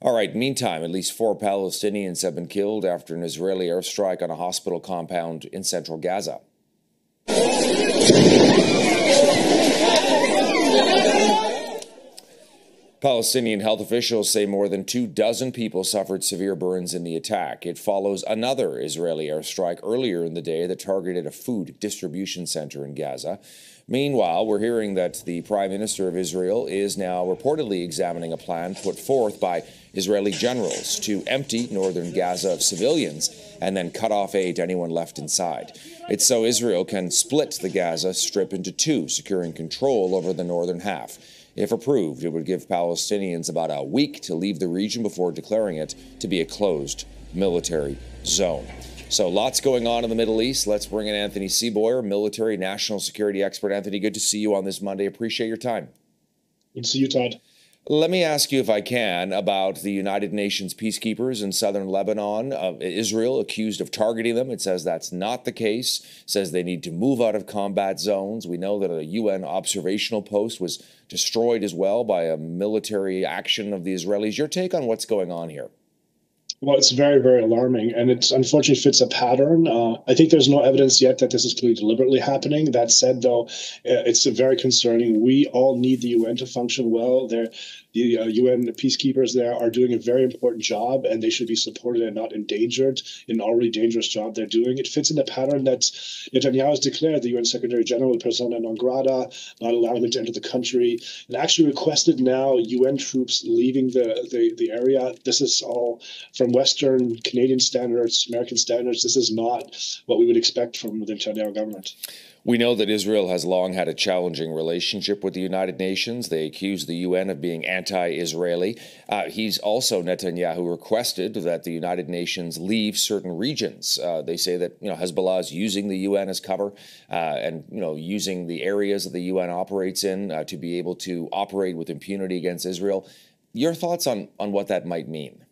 All right, meantime, at least 4 Palestinians have been killed after an Israeli airstrike on a hospital compound in central Gaza. Palestinian health officials say more than 24 people suffered severe burns in the attack. It follows another Israeli airstrike earlier in the day that targeted a food distribution center in Gaza. Meanwhile, we're hearing that the Prime Minister of Israel is now reportedly examining a plan put forth by Israeli generals to empty northern Gaza of civilians and then cut off aid to anyone left inside. It's so Israel can split the Gaza Strip into two, securing control over the northern half. If approved, it would give Palestinians about a week to leave the region before declaring it to be a closed military zone. So lots going on in the Middle East. Let's bring in Anthony Seaboyer, military national security expert. Anthony, good to see you on this Monday. Appreciate your time. Good to see you, Todd. Let me ask you, if I can, about the United Nations peacekeepers in southern Lebanon. Israel accused of targeting them. It says that's not the case. It says they need to move out of combat zones. We know that a UN observational post was destroyed as well by a military action of the Israelis. Your take on what's going on here? Well, it's very, very alarming, and it unfortunately fits a pattern. I think there's no evidence yet that this is clearly deliberately happening. That said, though, it's very concerning. We all need the UN to function well. The UN peacekeepers there are doing a very important job, and they should be supported and not endangered in an already dangerous job they're doing. It fits in the pattern that Netanyahu has declared the UN Secretary General persona non grata, not allowing them to enter the country, and actually requested now UN troops leaving the area. This is all from Western Canadian standards, American standards. This is not what we would expect from the Netanyahu government. We know that Israel has long had a challenging relationship with the United Nations. They accuse the UN of being anti-Israeli. He's also, Netanyahu, requested that the United Nations leave certain regions. They say that Hezbollah is using the UN as cover and using the areas that the UN operates in to be able to operate with impunity against Israel. Your thoughts on what that might mean?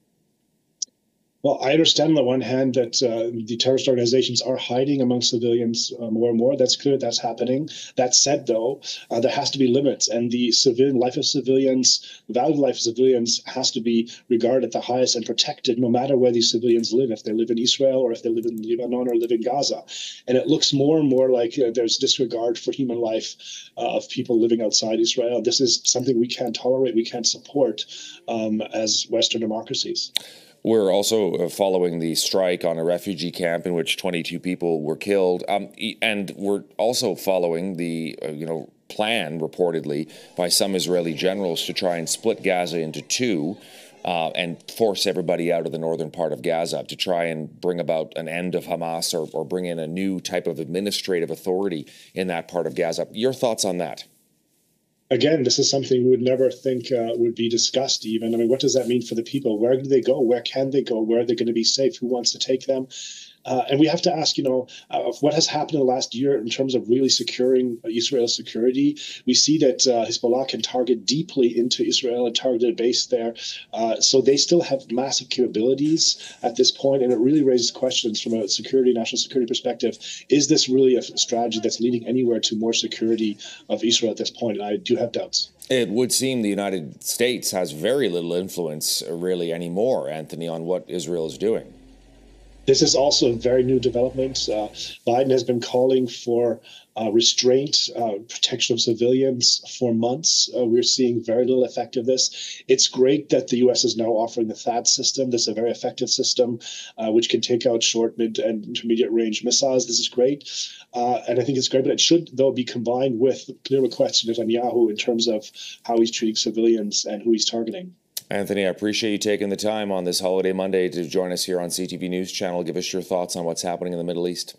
Well, I understand on the one hand that the terrorist organizations are hiding among civilians more and more. That's clear. That's happening. That said, though, there has to be limits, and the civilian life of civilians, the value of life of civilians, has to be regarded at the highest and protected, no matter where these civilians live. If they live in Israel, or if they live in Lebanon, or live in Gaza, and it looks more and more like there's disregard for human life of people living outside Israel. This is something we can't tolerate. We can't support as Western democracies. We're also following the strike on a refugee camp in which 22 people were killed. And we're also following the, plan reportedly by some Israeli generals to try and split Gaza into two and force everybody out of the northern part of Gaza to try and bring about an end of Hamas or bring in a new type of administrative authority in that part of Gaza. Your thoughts on that? Again, this is something we would never think would be discussed even. I mean, what does that mean for the people? Where do they go? Where can they go? Where are they going to be safe? Who wants to take them? And we have to ask, what has happened in the last year in terms of really securing Israel's security. We see that Hezbollah can target deeply into Israel and target a base there. So they still have massive capabilities at this point, and it really raises questions from a national security perspective. Is this really a strategy that's leading anywhere to more security of Israel at this point? And I do have doubts. It would seem the United States has very little influence really anymore, Anthony, on what Israel is doing. This is also a very new development. Biden has been calling for restraint, protection of civilians for months. We're seeing very little effect of this. It's great that the U.S. is now offering the THAAD system. This is a very effective system which can take out short, mid, and intermediate range missiles. This is great. And I think it's great, but it should, though, be combined with clear requests to Netanyahu in terms of how he's treating civilians and who he's targeting. Anthony, I appreciate you taking the time on this holiday Monday to join us here on CTV News Channel. Give us your thoughts on what's happening in the Middle East.